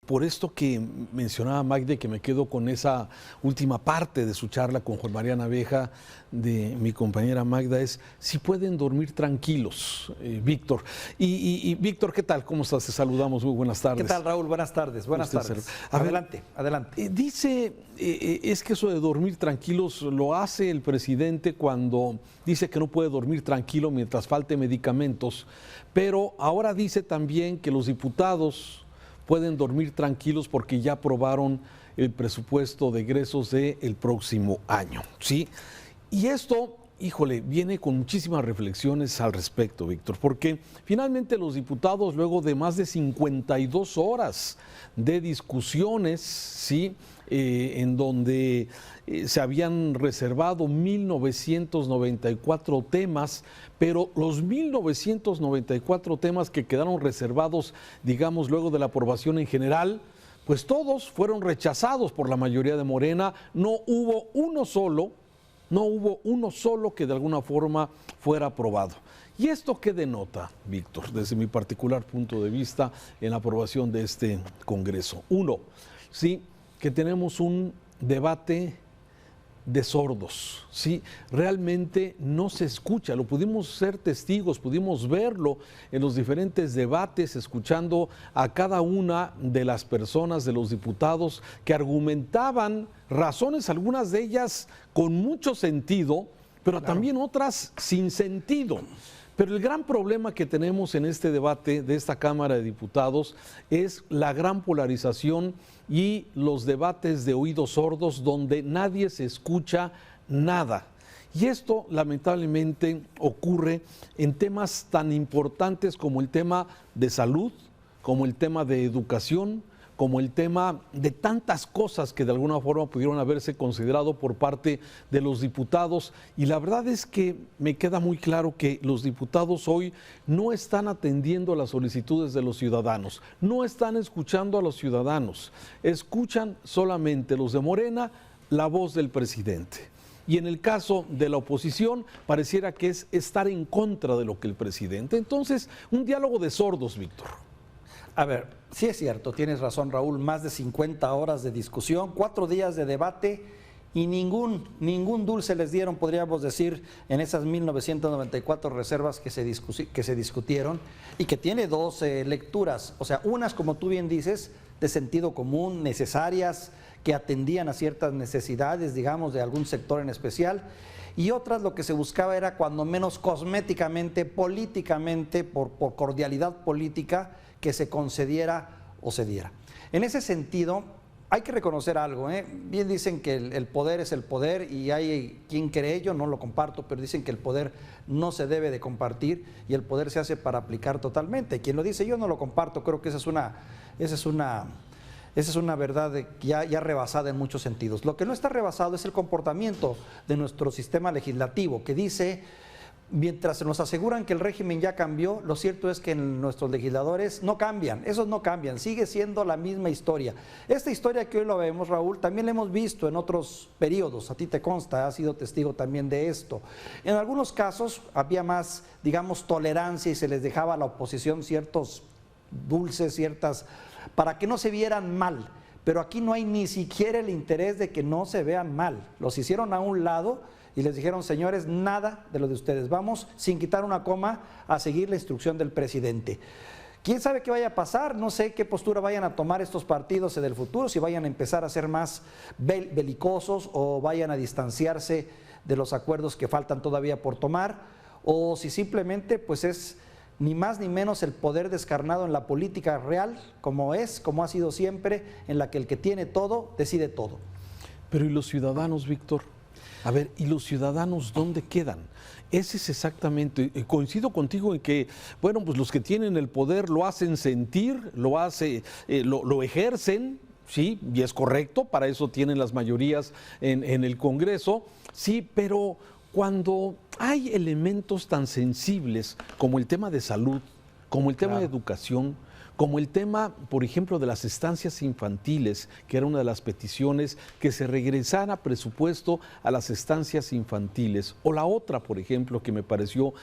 Por esto que mencionaba Magda, que me quedo con esa última parte de su charla con Juan María Naveja, de mi compañera Magda, es si pueden dormir tranquilos, Víctor. Y Víctor, ¿qué tal? ¿Cómo estás? Te saludamos, muy buenas tardes. ¿Qué tal, Raúl? Buenas tardes, buenas tardes. Adelante, adelante. Dice, es que eso de dormir tranquilos lo hace el presidente cuando dice que no puede dormir tranquilo mientras falte medicamentos, pero ahora dice también que los diputados pueden dormir tranquilos porque ya aprobaron el presupuesto de egresos del próximo año, ¿sí? Y esto, híjole, viene con muchísimas reflexiones al respecto, Víctor, porque finalmente los diputados, luego de más de 52 horas de discusiones, ¿sí?, en donde se habían reservado 1994 temas, pero los 1994 temas que quedaron reservados, digamos, luego de la aprobación en general, pues todos fueron rechazados por la mayoría de Morena. No hubo uno solo que de alguna forma fuera aprobado. ¿Y esto qué denota, Víctor, desde mi particular punto de vista en la aprobación de este Congreso? Uno, sí, que tenemos un debate de sordos, ¿sí? Realmente no se escucha, lo pudimos ser testigos, pudimos verlo en los diferentes debates, escuchando a cada una de las personas, de los diputados, que argumentaban razones, algunas de ellas con mucho sentido, pero también otras sin sentido. Pero el gran problema que tenemos en este debate de esta Cámara de Diputados es la gran polarización y los debates de oídos sordos donde nadie se escucha nada. Y esto lamentablemente ocurre en temas tan importantes como el tema de salud, como el tema de educación, como el tema de tantas cosas que de alguna forma pudieron haberse considerado por parte de los diputados. Y la verdad es que me queda muy claro que los diputados hoy no están atendiendo las solicitudes de los ciudadanos, no están escuchando a los ciudadanos, escuchan solamente los de Morena la voz del presidente. Y en el caso de la oposición pareciera que es estar en contra de lo que el presidente. Entonces, un diálogo de sordos, Víctor. A ver, sí es cierto, tienes razón, Raúl, más de 50 horas de discusión, 4 días de debate y ningún dulce les dieron, podríamos decir, en esas 1994 reservas que se discutieron y que tiene 12 lecturas, o sea, unas, como tú bien dices, de sentido común, necesarias, que atendían a ciertas necesidades, digamos, de algún sector en especial, y otras lo que se buscaba era cuando menos cosméticamente, políticamente, por cordialidad política, que se concediera o se diera. En ese sentido, hay que reconocer algo, ¿eh? Bien dicen que el poder es el poder y hay quien cree ello, no lo comparto, pero dicen que el poder no se debe de compartir y el poder se hace para aplicar totalmente. Quien lo dice, yo no lo comparto, creo que esa es una verdad ya rebasada en muchos sentidos. Lo que no está rebasado es el comportamiento de nuestro sistema legislativo, que dice, mientras nos aseguran que el régimen ya cambió, lo cierto es que nuestros legisladores no cambian, esos no cambian, sigue siendo la misma historia. Esta historia que hoy lo vemos, Raúl, también la hemos visto en otros periodos, a ti te consta, has sido testigo también de esto. En algunos casos había más, digamos, tolerancia y se les dejaba a la oposición ciertos dulces, para que no se vieran mal, pero aquí no hay ni siquiera el interés de que no se vean mal, los hicieron a un lado y les dijeron, señores, nada de lo de ustedes, vamos sin quitar una coma a seguir la instrucción del presidente. ¿Quién sabe qué vaya a pasar? No sé qué postura vayan a tomar estos partidos en el futuro, si vayan a empezar a ser más belicosos o vayan a distanciarse de los acuerdos que faltan todavía por tomar, o si simplemente pues es ni más ni menos el poder descarnado en la política real, como ha sido siempre, en la que el que tiene todo decide todo. Pero ¿y los ciudadanos, Víctor? A ver, ¿y los ciudadanos dónde quedan? Ese es exactamente, coincido contigo en que, bueno, pues los que tienen el poder lo hacen sentir, lo ejercen, sí, y es correcto, para eso tienen las mayorías en el Congreso, sí, pero cuando hay elementos tan sensibles como el tema de salud, como el tema de educación, como el tema, por ejemplo, de las estancias infantiles, que era una de las peticiones, que se regresara presupuesto a las estancias infantiles. O la otra, por ejemplo, que me pareció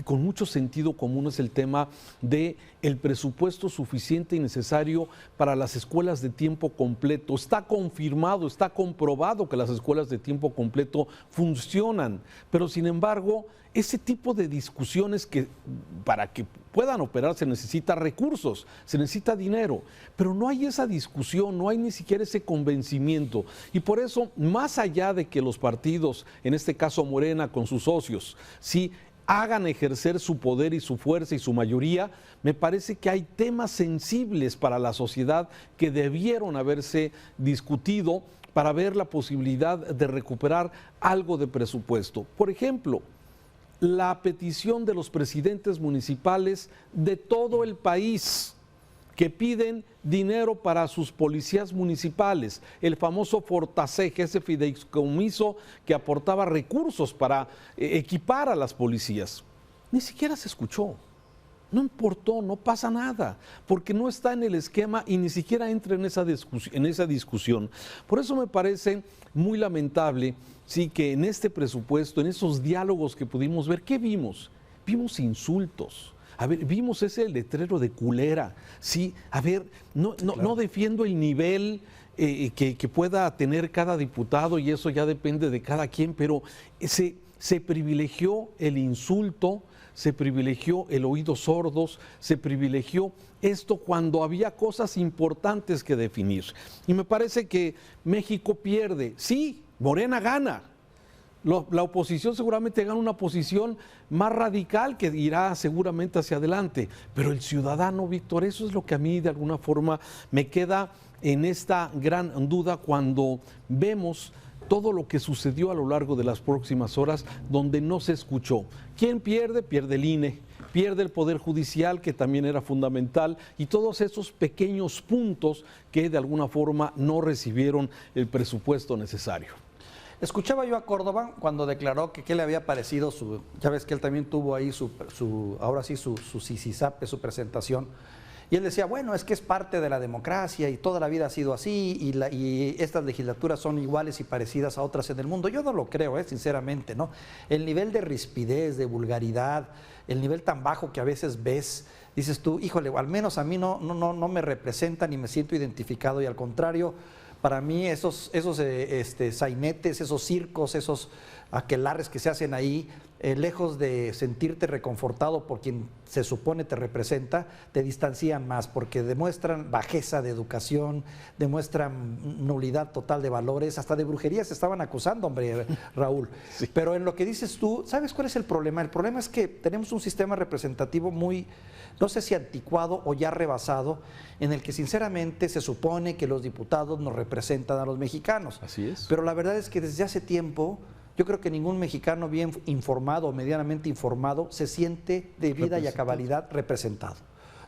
con mucho sentido común, es el tema de el presupuesto suficiente y necesario para las escuelas de tiempo completo. Está confirmado, está comprobado que las escuelas de tiempo completo funcionan, pero sin embargo, ese tipo de discusiones que para que puedan operar se necesita recursos, se necesita dinero, pero no hay esa discusión, no hay ni siquiera ese convencimiento. Y por eso, más allá de que los partidos, en este caso Morena con sus socios, sí hagan ejercer su poder y su fuerza y su mayoría, me parece que hay temas sensibles para la sociedad que debieron haberse discutido para ver la posibilidad de recuperar algo de presupuesto. Por ejemplo, la petición de los presidentes municipales de todo el país que piden dinero para sus policías municipales, el famoso Fortaseg, ese fideicomiso que aportaba recursos para equipar a las policías. Ni siquiera se escuchó. No importó, no pasa nada, porque no está en el esquema y ni siquiera entra en esa discusión. Por eso me parece muy lamentable, sí, que en este presupuesto, en esos diálogos que pudimos ver, ¿qué vimos? Vimos insultos. A ver, vimos ese letrero de culera, sí, a ver, no defiendo el nivel que pueda tener cada diputado y eso ya depende de cada quien, pero se privilegió el insulto, se privilegió el oídos sordos, se privilegió esto cuando había cosas importantes que definir. Y me parece que México pierde, sí, Morena gana. La oposición seguramente gana una posición más radical que irá seguramente hacia adelante, pero el ciudadano, Víctor, eso es lo que a mí de alguna forma me queda en esta gran duda cuando vemos todo lo que sucedió a lo largo de las próximas horas donde no se escuchó. ¿Quién pierde? Pierde el INE, pierde el Poder Judicial, que también era fundamental, y todos esos pequeños puntos que de alguna forma no recibieron el presupuesto necesario. Escuchaba yo a Córdoba cuando declaró que qué le había parecido ya ves que él también tuvo ahí ahora sí su sisisape, su presentación, y él decía, bueno, es que es parte de la democracia y toda la vida ha sido así y estas legislaturas son iguales y parecidas a otras en el mundo. Yo no lo creo, sinceramente, ¿no? El nivel de rispidez, de vulgaridad, el nivel tan bajo que a veces ves, dices tú, híjole, al menos a mí no me representa ni me siento identificado, y al contrario, para mí esos sainetes, esos circos, esos aquelarres que se hacen ahí, lejos de sentirte reconfortado por quien se supone te representa, te distancian más porque demuestran bajeza de educación, demuestran nulidad total de valores, hasta de brujería se estaban acusando, hombre, Raúl. Sí. Pero en lo que dices tú, ¿sabes cuál es el problema? El problema es que tenemos un sistema representativo muy, no sé si anticuado o ya rebasado, en el que sinceramente se supone que los diputados nos representan a los mexicanos. Así es. Pero la verdad es que desde hace tiempo yo creo que ningún mexicano bien informado o medianamente informado se siente de vida y a cabalidad representado.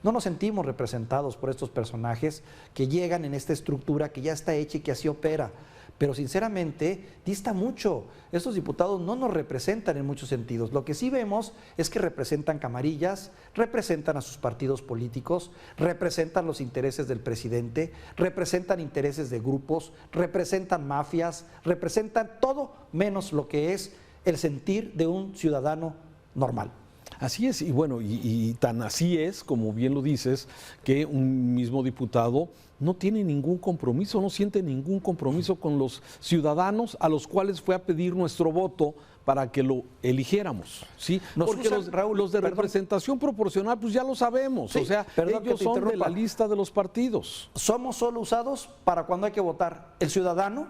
No nos sentimos representados por estos personajes que llegan en esta estructura que ya está hecha y que así opera. Pero sinceramente dista mucho. Estos diputados no nos representan en muchos sentidos. Lo que sí vemos es que representan camarillas, representan a sus partidos políticos, representan los intereses del presidente, representan intereses de grupos, representan mafias, representan todo menos lo que es el sentir de un ciudadano normal. Así es, y bueno, y tan así es, como bien lo dices, que un mismo diputado no tiene ningún compromiso, no siente ningún compromiso con los ciudadanos a los cuales fue a pedir nuestro voto para que lo eligiéramos, ¿sí? Porque los de representación proporcional, pues ya lo sabemos, sí, o sea, ellos son de la lista de los partidos. Somos solo usados para cuando hay que votar. El ciudadano,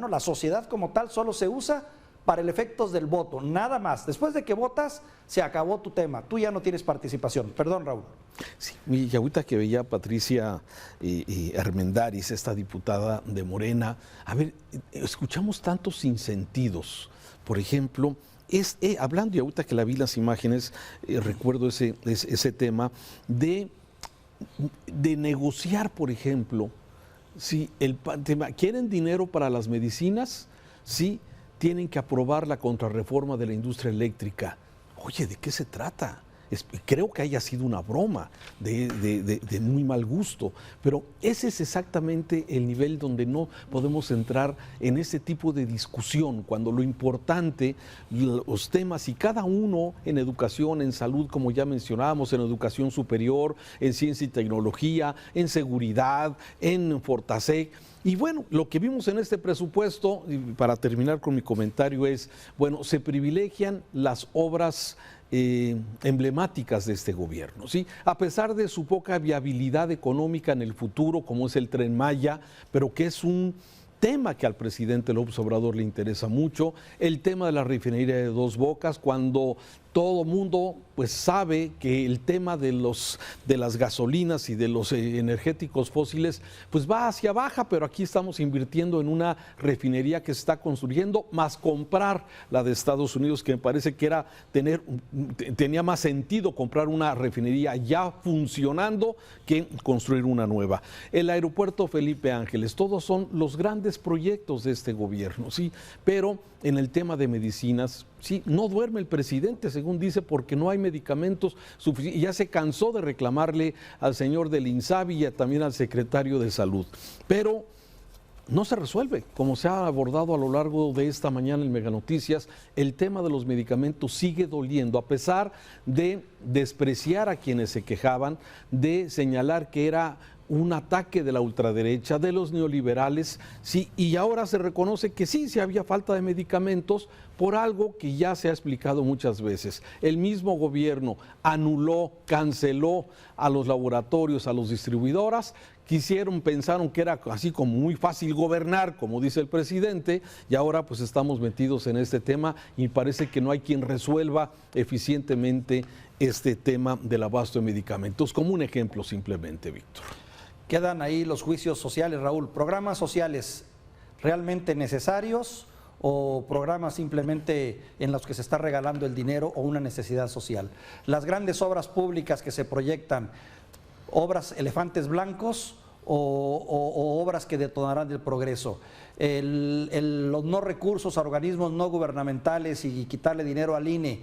la sociedad como tal, solo se usa para el efectos del voto, nada más. Después de que votas, se acabó tu tema, tú ya no tienes participación. Perdón, Raúl. Sí, y ahorita que veía a Patricia Armendáriz, esta diputada de Morena, a ver, escuchamos tantos sinsentidos. Por ejemplo, hablando, y ahorita que la vi las imágenes, recuerdo ese tema de negociar, por ejemplo, si el tema, ¿quieren dinero para las medicinas? Sí, tienen que aprobar la contrarreforma de la industria eléctrica. Oye, ¿de qué se trata? creo que haya sido una broma de muy mal gusto, pero ese es exactamente el nivel donde no podemos entrar en ese tipo de discusión, cuando lo importante, los temas, y cada uno en educación, en salud, como ya mencionábamos, en educación superior, en ciencia y tecnología, en seguridad, en Fortasec. Y bueno, lo que vimos en este presupuesto, y para terminar con mi comentario, es, bueno, se privilegian las obras emblemáticas de este gobierno, ¿sí? A pesar de su poca viabilidad económica en el futuro, como es el Tren Maya, pero que es un tema que al presidente López Obrador le interesa mucho, el tema de la refinería de Dos Bocas, cuando todo mundo pues sabe que el tema de las gasolinas y de los energéticos fósiles pues va hacia baja, pero aquí estamos invirtiendo en una refinería que se está construyendo, más comprar la de Estados Unidos, que me parece que tenía más sentido comprar una refinería ya funcionando que construir una nueva. El aeropuerto Felipe Ángeles, todos son los grandes proyectos de este gobierno, sí, pero en el tema de medicinas, sí, no duerme el presidente, según dice, porque no hay medicamentos suficientes. Ya se cansó de reclamarle al señor del INSABI y también al secretario de Salud. Pero no se resuelve, como se ha abordado a lo largo de esta mañana en Mega Noticias, el tema de los medicamentos sigue doliendo, a pesar de despreciar a quienes se quejaban, de señalar que era un ataque de la ultraderecha, de los neoliberales, sí, y ahora se reconoce que sí había falta de medicamentos por algo que ya se ha explicado muchas veces. El mismo gobierno anuló, canceló a los laboratorios, a las distribuidoras, pensaron que era así como muy fácil gobernar, como dice el presidente, y ahora pues estamos metidos en este tema y parece que no hay quien resuelva eficientemente este tema del abasto de medicamentos, como un ejemplo simplemente, Víctor. Quedan ahí los juicios sociales, Raúl. ¿Programas sociales realmente necesarios o programas simplemente en los que se está regalando el dinero o una necesidad social? Las grandes obras públicas que se proyectan, obras elefantes blancos o obras que detonarán el progreso. Los no recursos a organismos no gubernamentales y quitarle dinero al INE,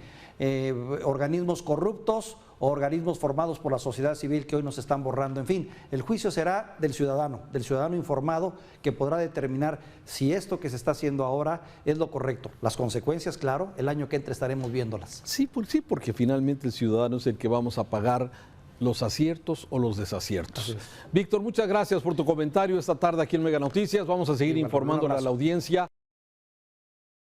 organismos corruptos o organismos formados por la sociedad civil que hoy nos están borrando. En fin, el juicio será del ciudadano informado, que podrá determinar si esto que se está haciendo ahora es lo correcto. Las consecuencias, claro, el año que entra estaremos viéndolas. Sí, porque finalmente el ciudadano es el que vamos a pagar los aciertos o los desaciertos. Víctor, muchas gracias por tu comentario esta tarde aquí en Mega Noticias. Vamos a seguir informándole a la audiencia.